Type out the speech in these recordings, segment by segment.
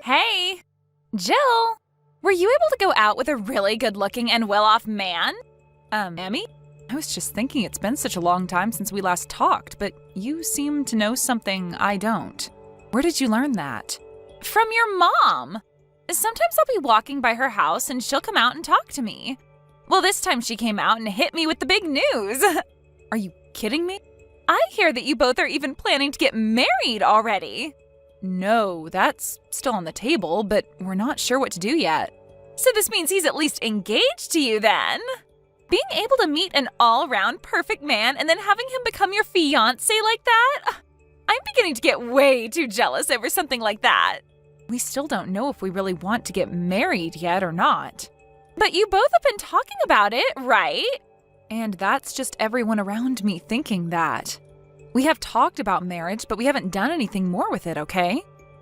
Hey, Jill, were you able to go out with a really good-looking and well-off man? Emmy? I was just thinking it's been such a long time since we last talked, but you seem to know something I don't. Where did you learn that? From your mom. Sometimes I'll be walking by her house and she'll come out and talk to me. Well, this time she came out and hit me with the big news. Are you kidding me? I hear that you both are even planning to get married already. No, that's still on the table, but we're not sure what to do yet. So this means he's at least engaged to you then? Being able to meet an all-around perfect man and then having him become your fiance like that? I'm beginning to get way too jealous over something like that. We still don't know if we really want to get married yet or not. But you both have been talking about it, right? And that's just everyone around me thinking that. We have talked about marriage, but we haven't done anything more with it, okay?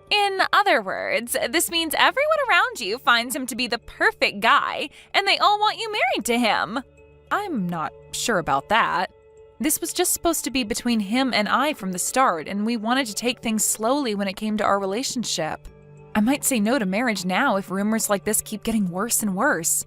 In other words, this means everyone around you finds him to be the perfect guy, and they all want you married to him. I'm not sure about that. This was just supposed to be between him and I from the start, and we wanted to take things slowly when it came to our relationship. I might say no to marriage now if rumors like this keep getting worse and worse.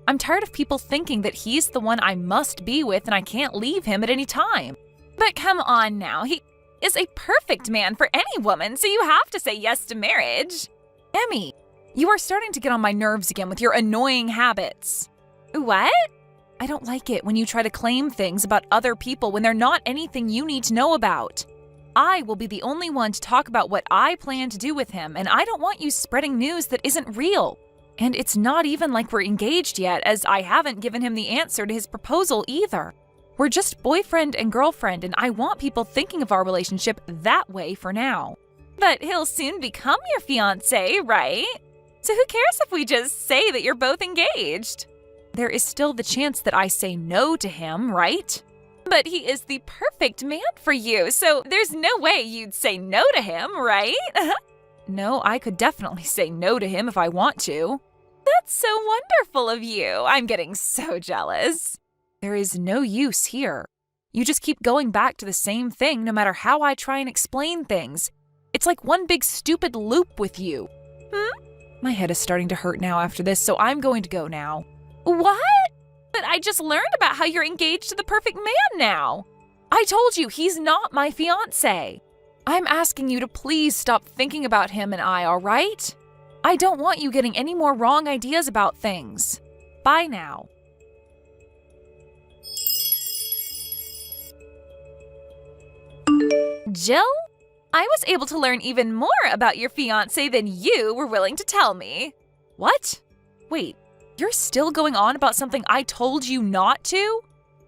I'm tired of people thinking that he's the one I must be with and I can't leave him at any time. But come on now, he is a perfect man for any woman, so you have to say yes to marriage. Emmy, you are starting to get on my nerves again with your annoying habits. What? I don't like it when you try to claim things about other people when they're not anything you need to know about. I will be the only one to talk about what I plan to do with him, and I don't want you spreading news that isn't real. And it's not even like we're engaged yet, as I haven't given him the answer to his proposal either. We're just boyfriend and girlfriend, and I want people thinking of our relationship that way for now. But he'll soon become your fiance, right? So who cares if we just say that you're both engaged? There is still the chance that I say no to him, right? But he is the perfect man for you, so there's no way you'd say no to him, right? No, I could definitely say no to him if I want to. That's so wonderful of you. I'm getting so jealous. There is no use here. You just keep going back to the same thing no matter how I try and explain things. It's like one big stupid loop with you. My head is starting to hurt now after this, so I'm going to go now. What? But I just learned about how you're engaged to the perfect man now. I told you, he's not my fiancé. I'm asking you to please stop thinking about him and I, all right? I don't want you getting any more wrong ideas about things. Bye now. Jill, I was able to learn even more about your fiancé than you were willing to tell me. What? Wait. You're still going on about something I told you not to?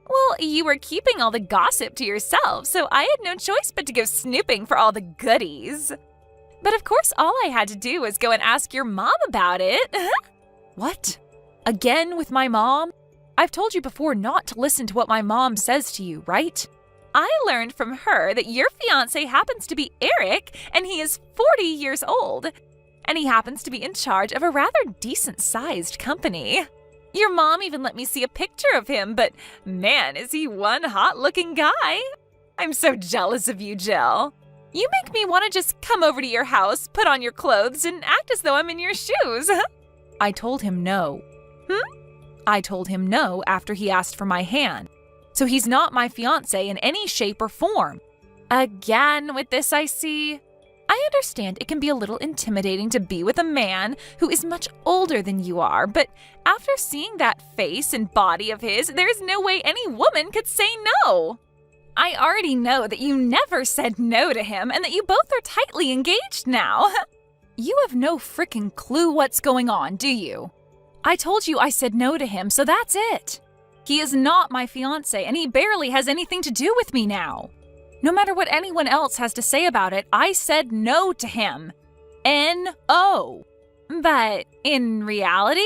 Well, you were keeping all the gossip to yourself, so I had no choice but to go snooping for all the goodies. But of course, all I had to do was go and ask your mom about it. What? Again with my mom? I've told you before not to listen to what my mom says to you, right? I learned from her that your fiancé happens to be Eric, and he is 40 years old. And he happens to be in charge of a rather decent-sized company. Your mom even let me see a picture of him, but man, is he one hot-looking guy. I'm so jealous of you, Jill. You make me want to just come over to your house, put on your clothes, and act as though I'm in your shoes. I told him no. I told him no after he asked for my hand. So he's not my fiancé in any shape or form. Again with this, I see. I understand it can be a little intimidating to be with a man who is much older than you are, but after seeing that face and body of his, there's no way any woman could say no. I already know that you never said no to him and that you both are tightly engaged now. You have no frickin' clue what's going on, do you? I told you I said no to him, so that's it. He is not my fiancé, and he barely has anything to do with me now. No matter what anyone else has to say about it, I said no to him. N-O. But in reality?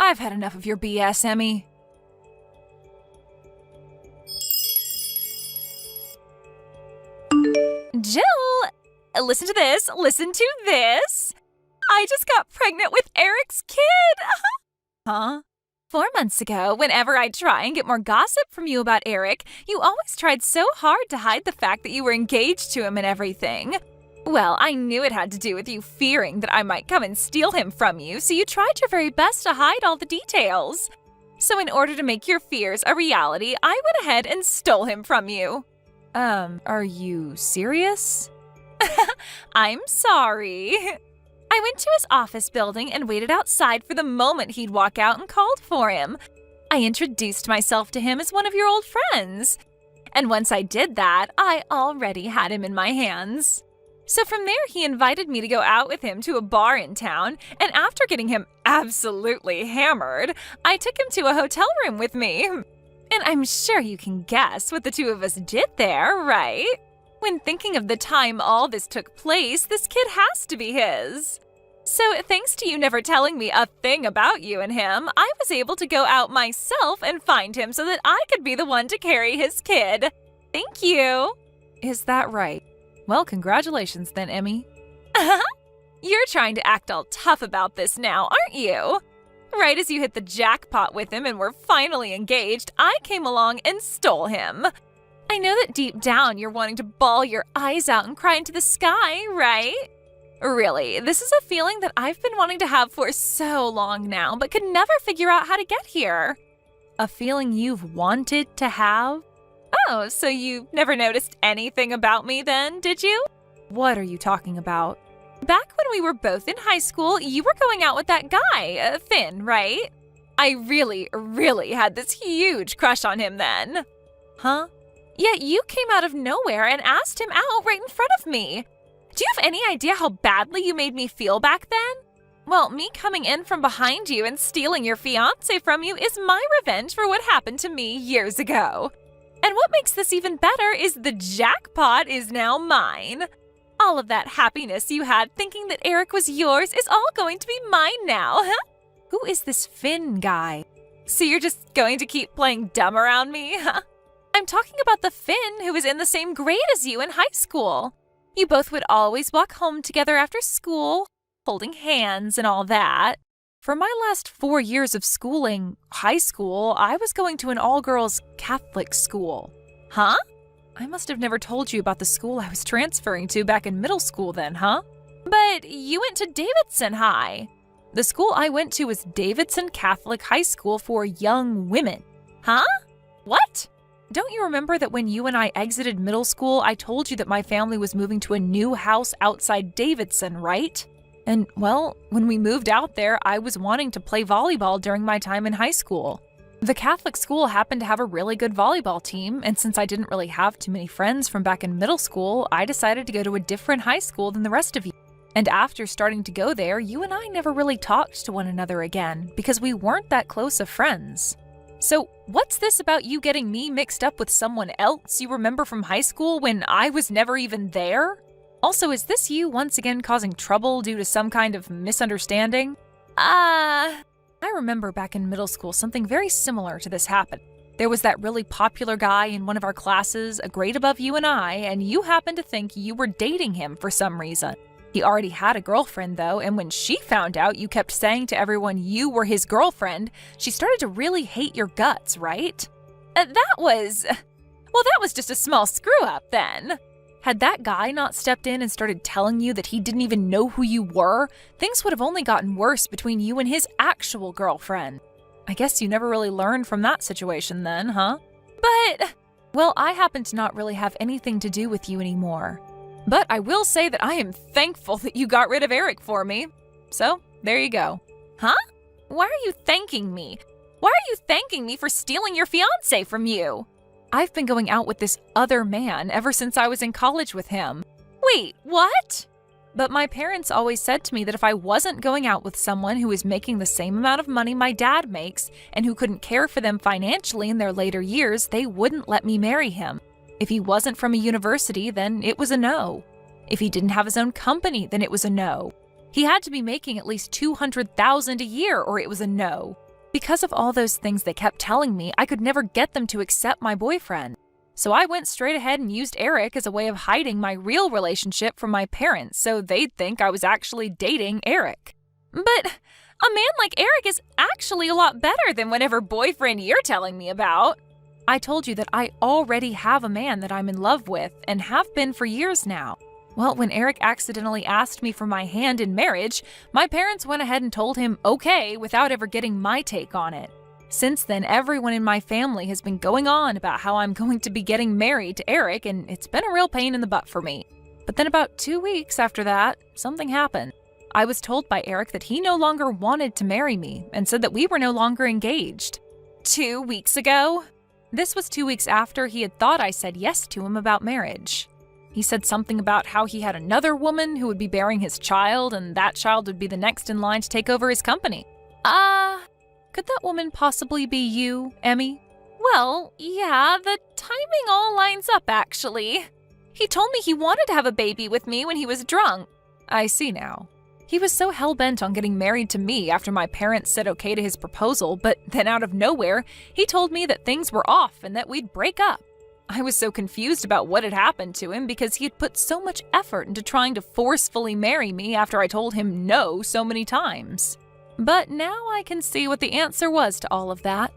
I've had enough of your BS, Emmy. Jill, listen to this. Listen to this. I just got pregnant with Eric's kid. Huh? 4 months ago, whenever I'd try and get more gossip from you about Eric, you always tried so hard to hide the fact that you were engaged to him and everything. Well, I knew it had to do with you fearing that I might come and steal him from you, so you tried your very best to hide all the details. So in order to make your fears a reality, I went ahead and stole him from you. Are you serious? I'm sorry. I went to his office building and waited outside for the moment he'd walk out and called for him. I introduced myself to him as one of your old friends. And once I did that, I already had him in my hands. So from there, he invited me to go out with him to a bar in town, and after getting him absolutely hammered, I took him to a hotel room with me. And I'm sure you can guess what the two of us did there, right? When thinking of the time all this took place, this kid has to be his. So thanks to you never telling me a thing about you and him, I was able to go out myself and find him so that I could be the one to carry his kid. Thank you. Is that right? Well, congratulations then, Emmy. You're trying to act all tough about this now, aren't you? Right as you hit the jackpot with him and were finally engaged, I came along and stole him. I know that deep down you're wanting to bawl your eyes out and cry into the sky, right? Really, this is a feeling that I've been wanting to have for so long now, but could never figure out how to get here. A feeling you've wanted to have? Oh, so you never noticed anything about me then, did you? What are you talking about? Back when we were both in high school, you were going out with that guy, Finn, right? I really had this huge crush on him then. Huh? Yet you came out of nowhere and asked him out right in front of me. Do you have any idea how badly you made me feel back then? Well, me coming in from behind you and stealing your fiance from you is my revenge for what happened to me years ago. And what makes this even better is the jackpot is now mine. All of that happiness you had thinking that Eric was yours is all going to be mine now, huh? Who is this Finn guy? So you're just going to keep playing dumb around me, huh? I'm talking about the Finn who was in the same grade as you in high school. You both would always walk home together after school, holding hands and all that. For my last 4 years of schooling, high school, I was going to an all-girls Catholic school. Huh? I must have never told you about the school I was transferring to back in middle school then, huh? But you went to Davidson High. The school I went to was Davidson Catholic High School for young women. Huh? What? Don't you remember that when you and I exited middle school, I told you that my family was moving to a new house outside Davidson, right? And, well, when we moved out there, I was wanting to play volleyball during my time in high school. The Catholic school happened to have a really good volleyball team, and since I didn't really have too many friends from back in middle school, I decided to go to a different high school than the rest of you. And after starting to go there, you and I never really talked to one another again, because we weren't that close of friends. So, what's this about you getting me mixed up with someone else you remember from high school when I was never even there? Also, is this you once again causing trouble due to some kind of misunderstanding? I remember back in middle school something very similar to this happened. There was that really popular guy in one of our classes, a grade above you and I, and you happened to think you were dating him for some reason. He already had a girlfriend though, and when she found out you kept saying to everyone you were his girlfriend, she started to really hate your guts, right? That was just a small screw-up then. Had that guy not stepped in and started telling you that he didn't even know who you were, things would have only gotten worse between you and his actual girlfriend. I guess you never really learned from that situation then, huh? But, well, I happen to not really have anything to do with you anymore. But I will say that I am thankful that you got rid of Eric for me. So, there you go. Huh? Why are you thanking me? Why are you thanking me for stealing your fiance from you? I've been going out with this other man ever since I was in college with him. Wait, what? But my parents always said to me that if I wasn't going out with someone who was making the same amount of money my dad makes and who couldn't care for them financially in their later years, they wouldn't let me marry him. If he wasn't from a university, then it was a no. If he didn't have his own company, then it was a no. He had to be making at least $200,000 a year or it was a no. Because of all those things they kept telling me, I could never get them to accept my boyfriend. So I went straight ahead and used Eric as a way of hiding my real relationship from my parents so they'd think I was actually dating Eric. But a man like Eric is actually a lot better than whatever boyfriend you're telling me about. I told you that I already have a man that I'm in love with and have been for years now. Well, when Eric accidentally asked me for my hand in marriage, my parents went ahead and told him okay without ever getting my take on it. Since then, everyone in my family has been going on about how I'm going to be getting married to Eric, and it's been a real pain in the butt for me. But then about 2 weeks after that, something happened. I was told by Eric that he no longer wanted to marry me and said that we were no longer engaged. 2 weeks ago? This was 2 weeks after he had thought I said yes to him about marriage. He said something about how he had another woman who would be bearing his child, and that child would be the next in line to take over his company. Could that woman possibly be you, Emmy? Well, yeah, the timing all lines up, actually. He told me he wanted to have a baby with me when he was drunk. I see now. He was so hell-bent on getting married to me after my parents said okay to his proposal, but then out of nowhere, he told me that things were off and that we'd break up. I was so confused about what had happened to him because he had put so much effort into trying to forcefully marry me after I told him no so many times. But now I can see what the answer was to all of that.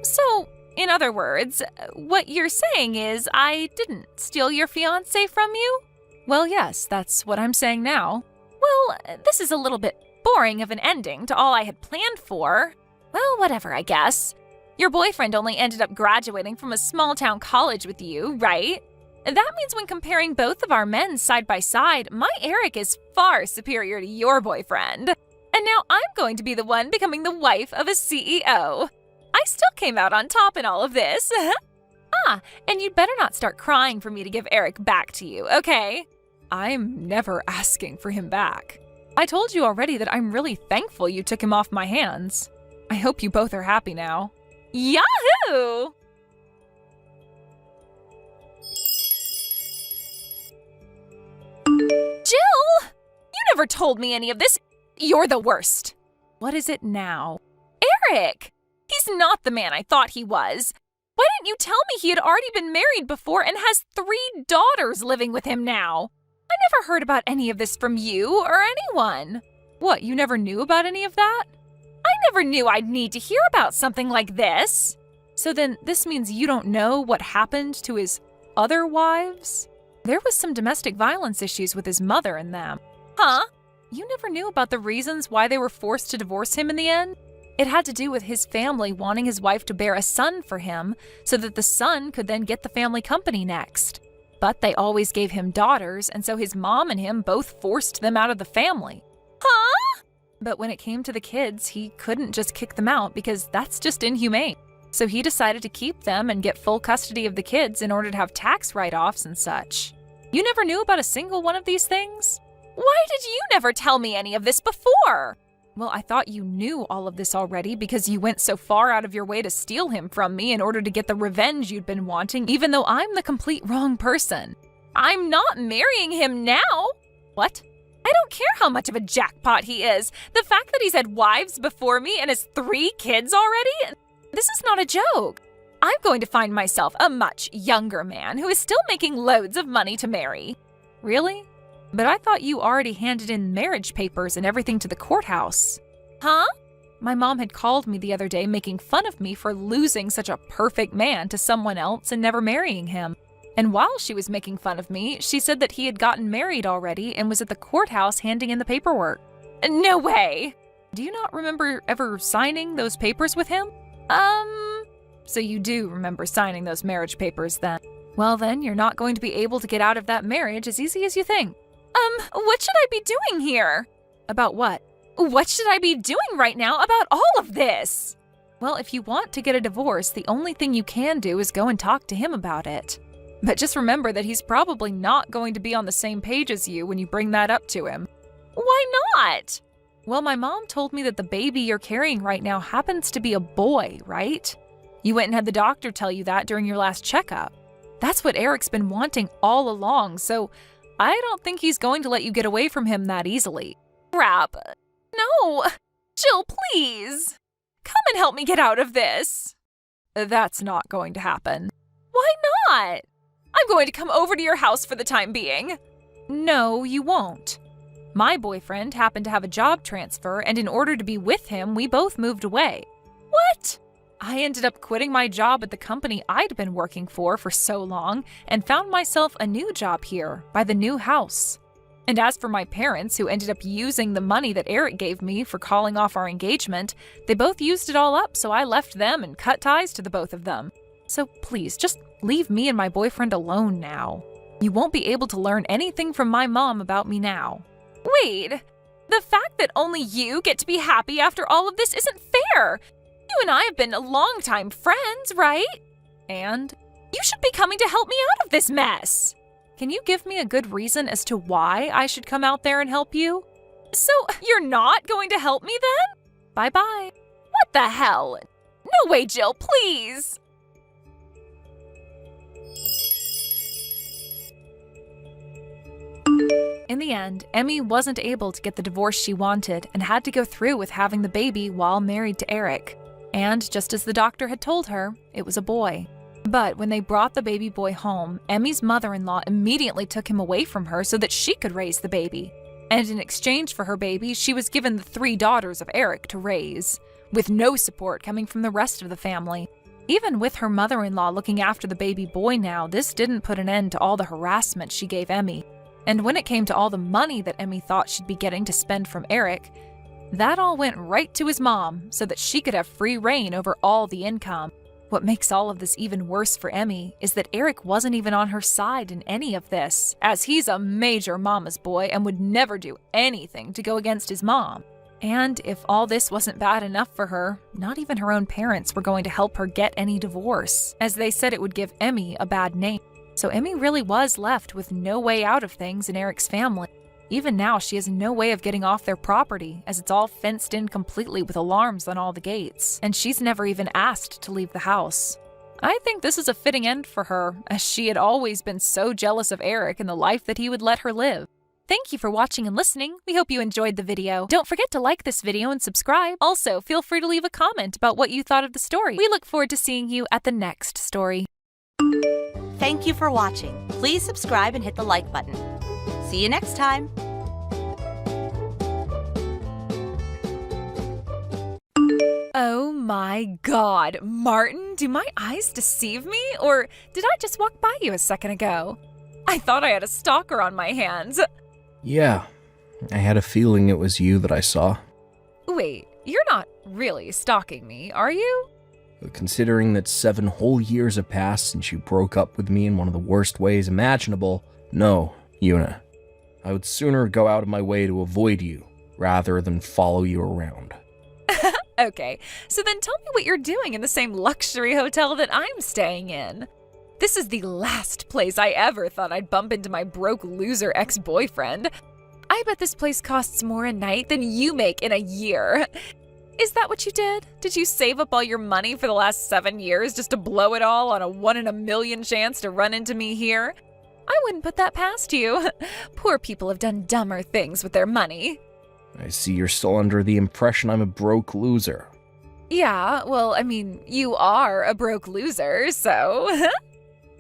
So, in other words, what you're saying is I didn't steal your fiance from you? Well, yes, that's what I'm saying now. Well, this is a little bit boring of an ending to all I had planned for. Well, whatever, I guess. Your boyfriend only ended up graduating from a small-town college with you, right? That means when comparing both of our men side by side, my Eric is far superior to your boyfriend. And now I'm going to be the one becoming the wife of a CEO. I still came out on top in all of this. And you'd better not start crying for me to give Eric back to you, okay? I'm never asking for him back. I told you already that I'm really thankful you took him off my hands. I hope you both are happy now. Yahoo! Jill! You never told me any of this. You're the worst. What is it now? Eric! He's not the man I thought he was. Why didn't you tell me he had already been married before and has 3 daughters living with him now? I never heard about any of this from you or anyone. What, you never knew about any of that? I never knew I'd need to hear about something like this. So then this means you don't know what happened to his other wives? There was some domestic violence issues with his mother and them. Huh? You never knew about the reasons why they were forced to divorce him in the end? It had to do with his family wanting his wife to bear a son for him so that the son could then get the family company next. But they always gave him daughters, and so his mom and him both forced them out of the family. Huh? But when it came to the kids, he couldn't just kick them out because that's just inhumane. So he decided to keep them and get full custody of the kids in order to have tax write-offs and such. You never knew about a single one of these things? Why did you never tell me any of this before? Well, I thought you knew all of this already because you went so far out of your way to steal him from me in order to get the revenge you'd been wanting, even though I'm the complete wrong person. I'm not marrying him now. What? I don't care how much of a jackpot he is. The fact that he's had wives before me and has 3 kids already? This is not a joke. I'm going to find myself a much younger man who is still making loads of money to marry. Really? But I thought you already handed in marriage papers and everything to the courthouse. Huh? My mom had called me the other day making fun of me for losing such a perfect man to someone else and never marrying him. And while she was making fun of me, she said that he had gotten married already and was at the courthouse handing in the paperwork. No way! Do you not remember ever signing those papers with him? So you do remember signing those marriage papers then. Well then, you're not going to be able to get out of that marriage as easy as you think. What should I be doing here? About what? What should I be doing right now about all of this? Well, if you want to get a divorce, the only thing you can do is go and talk to him about it. But just remember that he's probably not going to be on the same page as you when you bring that up to him. Why not? Well, my mom told me that the baby you're carrying right now happens to be a boy, right? You went and had the doctor tell you that during your last checkup. That's what Eric's been wanting all along, so I don't think he's going to let you get away from him that easily. Crap. No. Jill, please. Come and help me get out of this. That's not going to happen. Why not? I'm going to come over to your house for the time being. No, you won't. My boyfriend happened to have a job transfer, and in order to be with him, we both moved away. What? I ended up quitting my job at the company I'd been working for so long and found myself a new job here by the new house. And as for my parents, who ended up using the money that Eric gave me for calling off our engagement, they both used it all up, so I left them and cut ties to the both of them. So please, just leave me and my boyfriend alone now. You won't be able to learn anything from my mom about me now. Wait, the fact that only you get to be happy after all of this isn't fair. You and I have been longtime friends, right? And you should be coming to help me out of this mess. Can you give me a good reason as to why I should come out there and help you? So, you're not going to help me then? Bye-bye. What the hell? No way, Jill, please. In the end, Emmy wasn't able to get the divorce she wanted and had to go through with having the baby while married to Eric. And just as the doctor had told her, it was a boy. But when they brought the baby boy home, Emmy's mother-in-law immediately took him away from her so that she could raise the baby. And in exchange for her baby, she was given the 3 daughters of Eric to raise, with no support coming from the rest of the family. Even with her mother-in-law looking after the baby boy now, this didn't put an end to all the harassment she gave Emmy. And when it came to all the money that Emmy thought she'd be getting to spend from Eric, that all went right to his mom so that she could have free reign over all the income. What makes all of this even worse for Emmy is that Eric wasn't even on her side in any of this, as he's a major mama's boy and would never do anything to go against his mom. And if all this wasn't bad enough for her, not even her own parents were going to help her get any divorce, as they said it would give Emmy a bad name. So Emmy really was left with no way out of things in Eric's family. Even now, she has no way of getting off their property, as it's all fenced in completely with alarms on all the gates, and she's never even asked to leave the house. I think this is a fitting end for her, as she had always been so jealous of Eric and the life that he would let her live. Thank you for watching and listening. We hope you enjoyed the video. Don't forget to like this video and subscribe. Also, feel free to leave a comment about what you thought of the story. We look forward to seeing you at the next story. Thank you for watching. Please subscribe and hit the like button. See you next time. Oh my God, Martin, do my eyes deceive me? Or did I just walk by you a second ago? I thought I had a stalker on my hands. Yeah, I had a feeling it was you that I saw. Wait, you're not really stalking me, are you? But considering that 7 whole years have passed since you broke up with me in one of the worst ways imaginable, no, Yuna. I would sooner go out of my way to avoid you, rather than follow you around. Okay, so then tell me what you're doing in the same luxury hotel that I'm staying in. This is the last place I ever thought I'd bump into my broke loser ex-boyfriend. I bet this place costs more a night than you make in a year. Is that what you did? Did you save up all your money for the last 7 years just to blow it all on a 1 in a million chance to run into me here? I wouldn't put that past you. Poor people have done dumber things with their money. I see you're still under the impression I'm a broke loser. Yeah, well, I mean, you are a broke loser, so...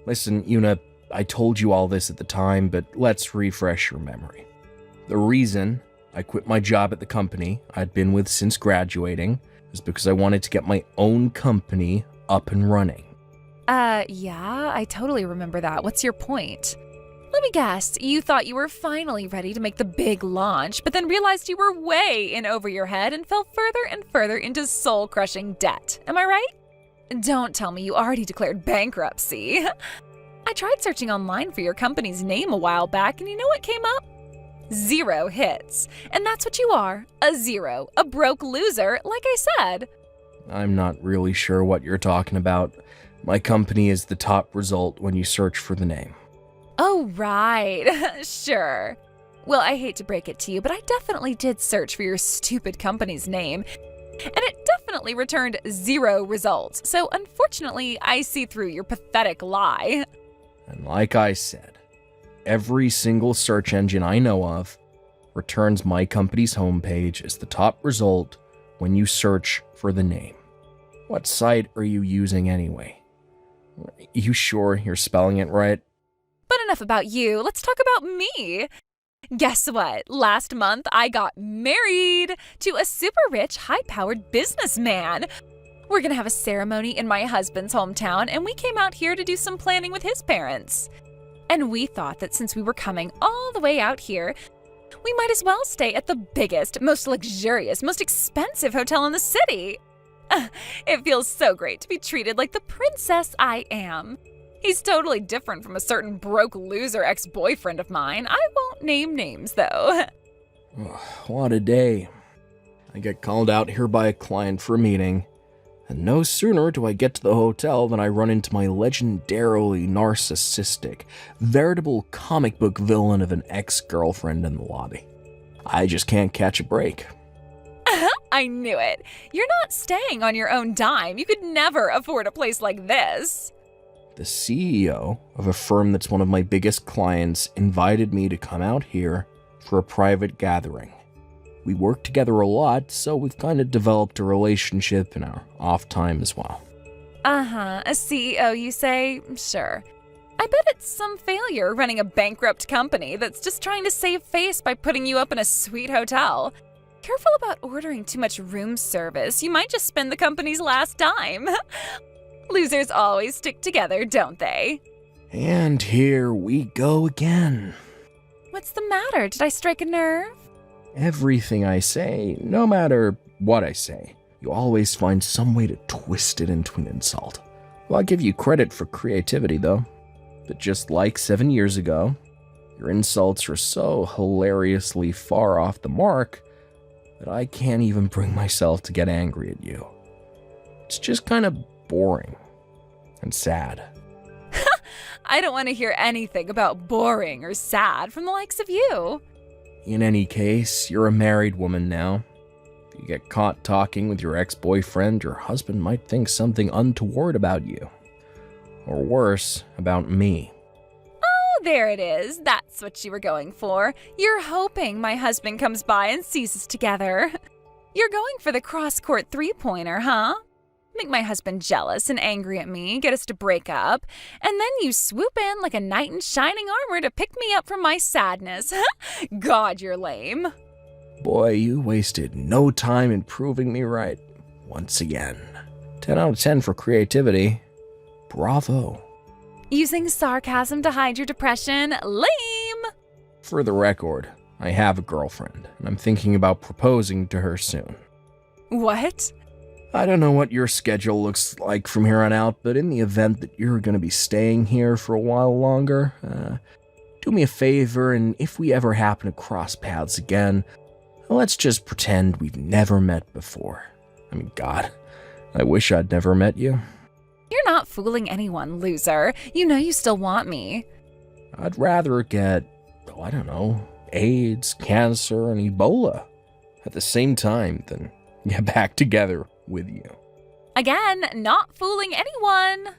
Listen, Yuna, I told you all this at the time, but let's refresh your memory. The reason I quit my job at the company I'd been with since graduating is because I wanted to get my own company up and running. Yeah, I totally remember that. What's your point? Let me guess, you thought you were finally ready to make the big launch, but then realized you were way in over your head and fell further and further into soul-crushing debt. Am I right? Don't tell me you already declared bankruptcy. I tried searching online for your company's name a while back, and you know what came up? 0 hits. And that's what you are, a 0, a broke loser, like I said. I'm not really sure what you're talking about. My company is the top result when you search for the name. Oh, right. Sure. Well, I hate to break it to you, but I definitely did search for your stupid company's name, and it definitely returned 0 results. So unfortunately, I see through your pathetic lie. And like I said, every single search engine I know of returns my company's homepage as the top result when you search for the name. What site are you using anyway? You sure you're spelling it right? But enough about you. Let's talk about me. Guess what? Last month, I got married to a super rich, high-powered businessman. We're gonna have a ceremony in my husband's hometown, and we came out here to do some planning with his parents. And we thought that since we were coming all the way out here, we might as well stay at the biggest, most luxurious, most expensive hotel in the city. It feels so great to be treated like the princess I am. He's totally different from a certain broke loser ex-boyfriend of mine. I won't name names, though. What a day. I get called out here by a client for a meeting, and no sooner do I get to the hotel than I run into my legendarily narcissistic, veritable comic book villain of an ex-girlfriend in the lobby. I just can't catch a break. I knew it. You're not staying on your own dime. You could never afford a place like this. The CEO of a firm that's one of my biggest clients invited me to come out here for a private gathering. We work together a lot, so we've kind of developed a relationship in our off time as well. A CEO, you say? Sure. I bet it's some failure running a bankrupt company that's just trying to save face by putting you up in a sweet hotel. Careful about ordering too much room service. You might just spend the company's last dime. Losers always stick together, don't they? And here we go again. What's the matter? Did I strike a nerve? Everything I say, no matter what I say, you always find some way to twist it into an insult. Well, I'll give you credit for creativity, though. But just like 7 years ago, your insults are so hilariously far off the mark that I can't even bring myself to get angry at you. It's just kind of boring and sad. I don't want to hear anything about boring or sad from the likes of you. In any case, you're a married woman now. If you get caught talking with your ex-boyfriend, your husband might think something untoward about you. Or worse, about me. Oh, there it is. That's what you were going for. You're hoping my husband comes by and sees us together. You're going for the cross-court three-pointer, huh? Make my husband jealous and angry at me, get us to break up, and then you swoop in like a knight in shining armor to pick me up from my sadness. God, you're lame. Boy, you wasted no time in proving me right. Once again. 10 out of 10 for creativity. Bravo. Using sarcasm to hide your depression? Lame! For the record, I have a girlfriend, and I'm thinking about proposing to her soon. What? I don't know what your schedule looks like from here on out, but in the event that you're going to be staying here for a while longer, do me a favor, and if we ever happen to cross paths again, let's just pretend we've never met before. I mean, God, I wish I'd never met you. You're not fooling anyone, loser. You know you still want me. I'd rather get, I don't know, AIDS, cancer, and Ebola at the same time than get back together with you. Again, not fooling anyone.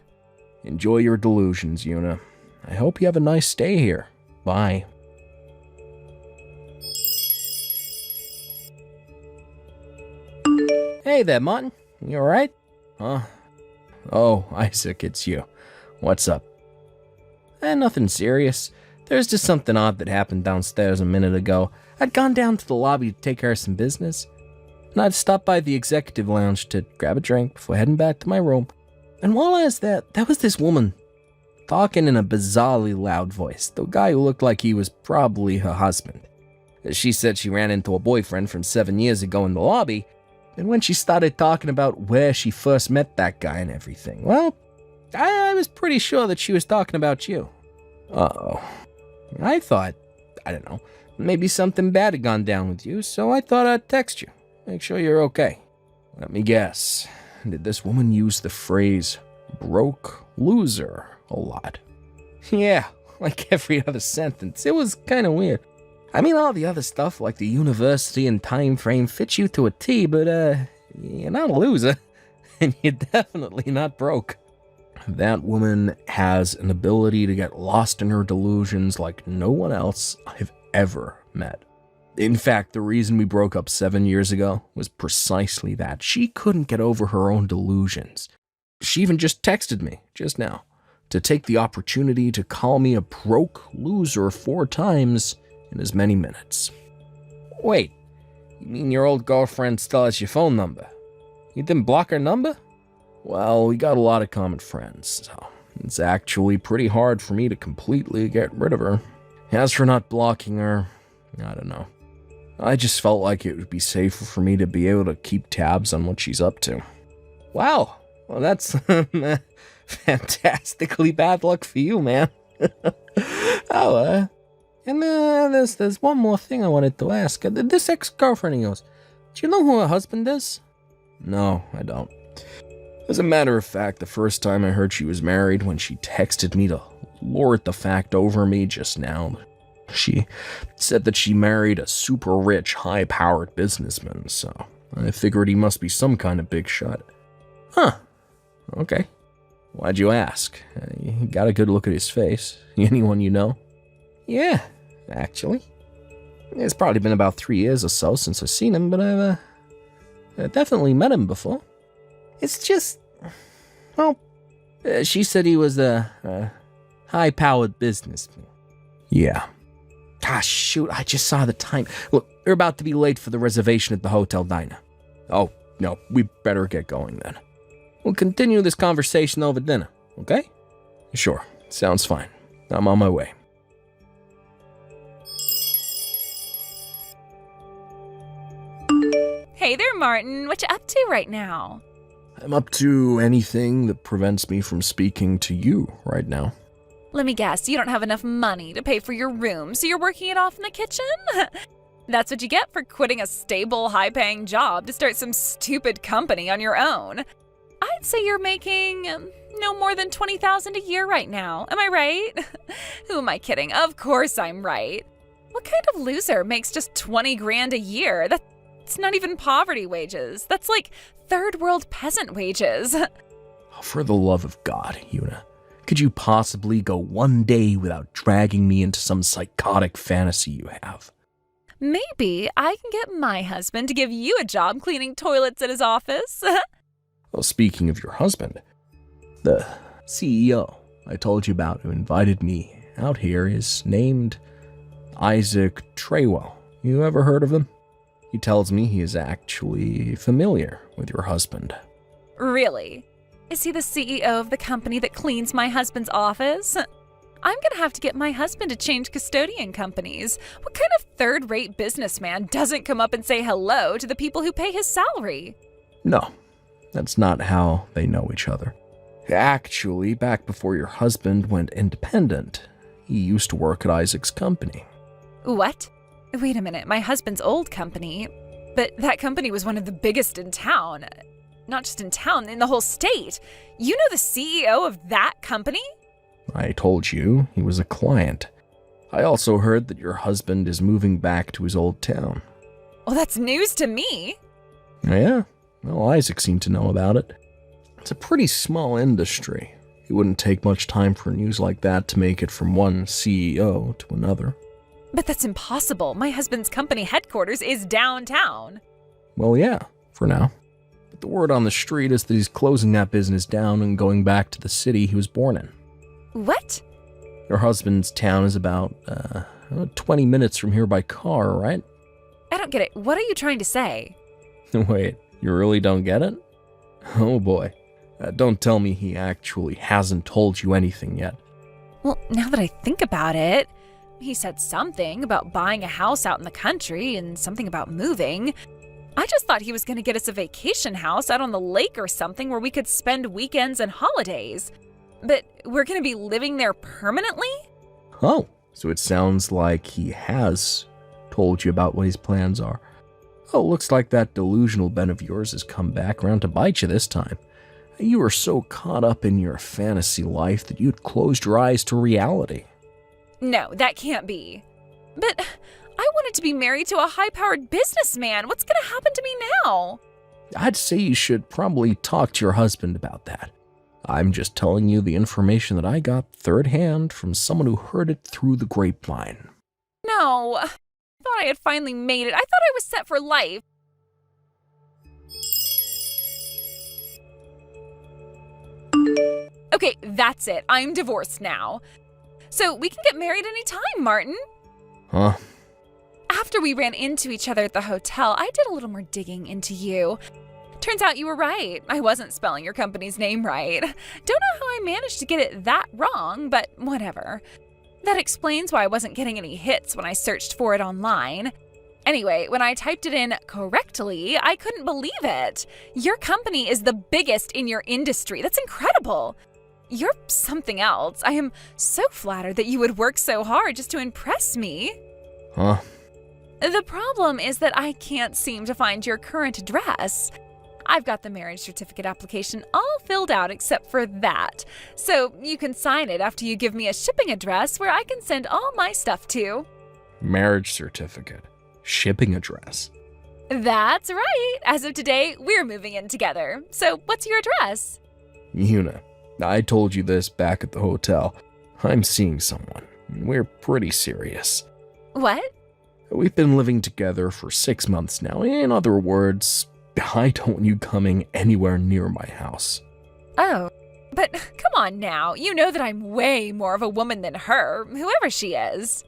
Enjoy your delusions, Yuna. I hope you have a nice stay here. Bye. Hey there, Martin. You alright? Huh? Oh, Isaac, it's you. What's up? Nothing serious. There's just something odd that happened downstairs a minute ago. I'd gone down to the lobby to take care of some business, and I'd stopped by the executive lounge to grab a drink before heading back to my room. And while I was there was this woman talking in a bizarrely loud voice. The guy who looked like he was probably her husband. She said she ran into a boyfriend from 7 years ago in the lobby, and when she started talking about where she first met that guy and everything, well, I was pretty sure that she was talking about you. Uh-oh. I thought, I don't know, maybe something bad had gone down with you, so I thought I'd text you. Make sure you're okay. Let me guess. Did this woman use the phrase broke loser a lot? Yeah, like every other sentence. It was kind of weird. I mean, all the other stuff like the university and time frame fits you to a T, but you're not a loser, and you're definitely not broke. That woman has an ability to get lost in her delusions like no one else I've ever met. In fact, the reason we broke up 7 years ago was precisely that. She couldn't get over her own delusions. She even just texted me, just now, to take the opportunity to call me a broke loser 4 times in as many minutes. Wait, you mean your old girlfriend still has your phone number? You didn't block her number? Well, we got a lot of common friends, so it's actually pretty hard for me to completely get rid of her. As for not blocking her, I don't know. I just felt like it would be safer for me to be able to keep tabs on what she's up to. Wow, well that's fantastically bad luck for you, man. There's one more thing I wanted to ask. This ex-girlfriend of yours, do you know who her husband is? No, I don't. As a matter of fact, the first time I heard she was married, when she texted me to lord the fact over me just now, she said that she married a super rich, high-powered businessman, so I figured he must be some kind of big shot. Huh. Okay. Why'd you ask? You got a good look at his face. Anyone you know? Yeah, actually. It's probably been about 3 years or so since I've seen him, but I've definitely met him before. It's just, well, she said he was a high-powered businessman. Yeah. Ah, shoot, I just saw the time. Look, we're about to be late for the reservation at the hotel diner. Oh, no, we better get going then. We'll continue this conversation over dinner, okay? Sure, sounds fine. I'm on my way. Hey there, Martin. What you up to right now? I'm up to anything that prevents me from speaking to you right now. Let me guess, you don't have enough money to pay for your room, so you're working it off in the kitchen? That's what you get for quitting a stable, high-paying job to start some stupid company on your own. I'd say you're making no more than $20,000 a year right now. Am I right? Who am I kidding? Of course I'm right. What kind of loser makes just 20 grand a year? That's not even poverty wages. That's like third world peasant wages. For the love of God, Yuna, could you possibly go one day without dragging me into some psychotic fantasy you have? Maybe I can get my husband to give you a job cleaning toilets at his office. Well, speaking of your husband, the CEO I told you about who invited me out here is named Isaac Treywell. You ever heard of him? He tells me he is actually familiar with your husband. Really? Is he the CEO of the company that cleans my husband's office? I'm gonna have to get my husband to change custodian companies. What kind of third-rate businessman doesn't come up and say hello to the people who pay his salary? No, that's not how they know each other. Actually, back before your husband went independent, he used to work at Isaac's company. What? Wait a minute, my husband's old company? But that company was one of the biggest in town. Not just in town, in the whole state. You know the CEO of that company? I told you he was a client. I also heard that your husband is moving back to his old town. Well, that's news to me. Yeah? Well, Isaac seemed to know about it. It's a pretty small industry. It wouldn't take much time for news like that to make it from one CEO to another. But that's impossible. My husband's company headquarters is downtown. Well, yeah, for now. But the word on the street is that he's closing that business down and going back to the city he was born in. What? Your husband's town is about 20 minutes from here by car, right? I don't get it. What are you trying to say? Wait, you really don't get it? Oh boy. Don't tell me he actually hasn't told you anything yet. Well, now that I think about it, he said something about buying a house out in the country and something about moving. I just thought he was going to get us a vacation house out on the lake or something where we could spend weekends and holidays. But we're going to be living there permanently? Oh, so it sounds like he has told you about what his plans are. Oh, looks like that delusional Ben of yours has come back around to bite you this time. You were so caught up in your fantasy life that you'd closed your eyes to reality. No, that can't be. But I wanted to be married to a high-powered businessman. What's going to happen to me now? I'd say you should probably talk to your husband about that. I'm just telling you the information that I got third hand from someone who heard it through the grapevine. No, I thought I had finally made it. I thought I was set for life. Okay, that's it. I'm divorced now. So we can get married anytime, Martin. Huh? After we ran into each other at the hotel, I did a little more digging into you. Turns out you were right. I wasn't spelling your company's name right. Don't know how I managed to get it that wrong, but whatever. That explains why I wasn't getting any hits when I searched for it online. Anyway, when I typed it in correctly, I couldn't believe it. Your company is the biggest in your industry. That's incredible. You're something else. I am so flattered that you would work so hard just to impress me. Huh? The problem is that I can't seem to find your current address. I've got the marriage certificate application all filled out except for that. So you can sign it after you give me a shipping address where I can send all my stuff to. Marriage certificate. Shipping address. That's right. As of today, we're moving in together. So what's your address? Yuna, I told you this back at the hotel. I'm seeing someone. We're pretty serious. What? We've been living together for 6 months now. In other words, I don't want you coming anywhere near my house. Oh, but come on now. You know that I'm way more of a woman than her, whoever she is.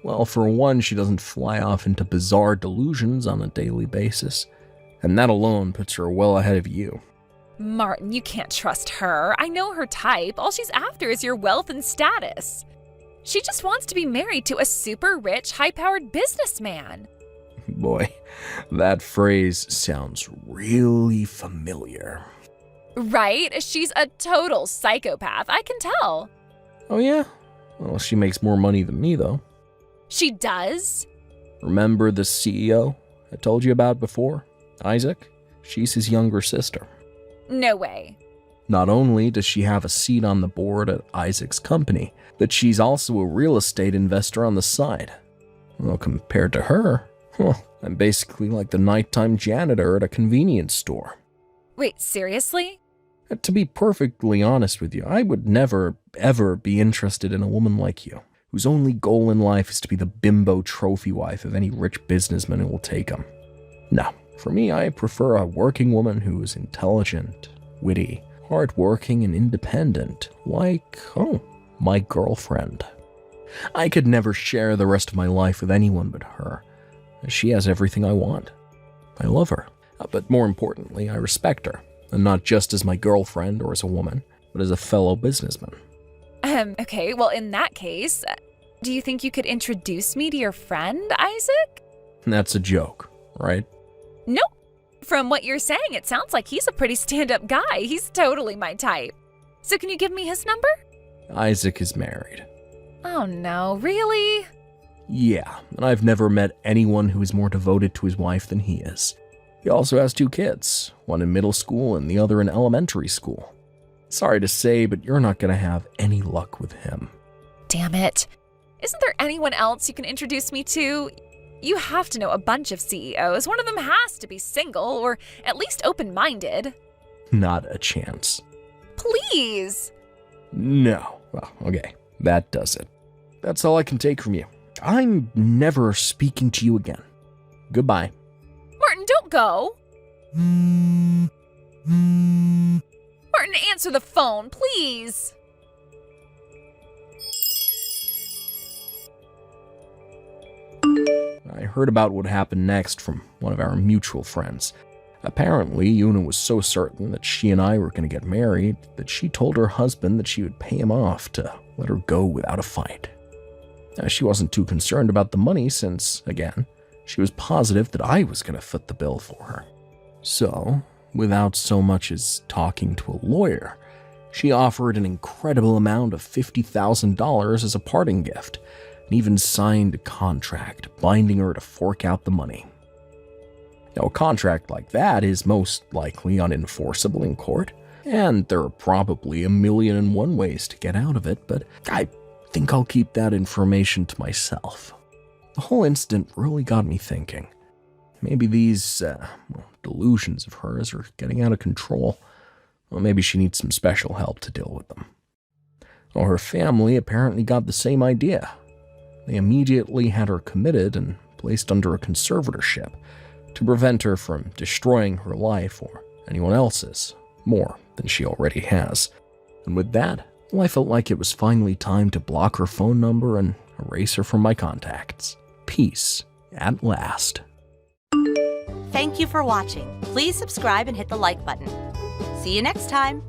Well, for one, she doesn't fly off into bizarre delusions on a daily basis, and that alone puts her well ahead of you. Martin, you can't trust her. I know her type. All she's after is your wealth and status. She just wants to be married to a super rich, high-powered businessman. Boy, that phrase sounds really familiar. Right? She's a total psychopath, I can tell. Oh yeah? Well, she makes more money than me, though. She does? Remember the CEO I told you about before? Isaac? She's his younger sister. No way. Not only does she have a seat on the board at Isaac's company, but she's also a real estate investor on the side. Well, compared to her, I'm basically like the nighttime janitor at a convenience store. Wait, seriously? To be perfectly honest with you, I would never, ever be interested in a woman like you, whose only goal in life is to be the bimbo trophy wife of any rich businessman who will take him. No, for me, I prefer a working woman who is intelligent, witty, hardworking, and independent, like, my girlfriend. I could never share the rest of my life with anyone but her. She has everything I want. I love her, but more importantly, I respect her, and not just as my girlfriend or as a woman, but as a fellow businessman. Okay, well, in that case, do you think you could introduce me to your friend, Isaac? That's a joke, right? Nope. From what you're saying, it sounds like he's a pretty stand-up guy. He's totally my type. So can you give me his number? Isaac is married. Oh no, really? Yeah, and I've never met anyone who is more devoted to his wife than he is. He also has 2 kids, one in middle school and the other in elementary school. Sorry to say, but you're not going to have any luck with him. Damn it. Isn't there anyone else you can introduce me to? You have to know a bunch of CEOs. One of them has to be single, or at least open-minded. Not a chance. Please. No. Well, okay. That does it. That's all I can take from you. I'm never speaking to you again. Goodbye. Martin, don't go. Martin, answer the phone, please. I heard about what happened next from one of our mutual friends. Apparently, Yuna was so certain that she and I were going to get married that she told her husband that she would pay him off to let her go without a fight. She wasn't too concerned about the money since, again, she was positive that I was going to foot the bill for her. So, without so much as talking to a lawyer, she offered an incredible amount of $50,000 as a parting gift, and even signed a contract binding her to fork out the money. Now, a contract like that is most likely unenforceable in court, and there are probably 1,000,001 ways to get out of it, but I think I'll keep that information to myself. The whole incident really got me thinking. Maybe these delusions of hers are getting out of control. Or maybe she needs some special help to deal with them. Well, her family apparently got the same idea. They immediately had her committed and placed under a conservatorship to prevent her from destroying her life or anyone else's more than she already has. And with that, I felt like it was finally time to block her phone number and erase her from my contacts. Peace at last. Thank you for watching. Please subscribe and hit the like button. See you next time.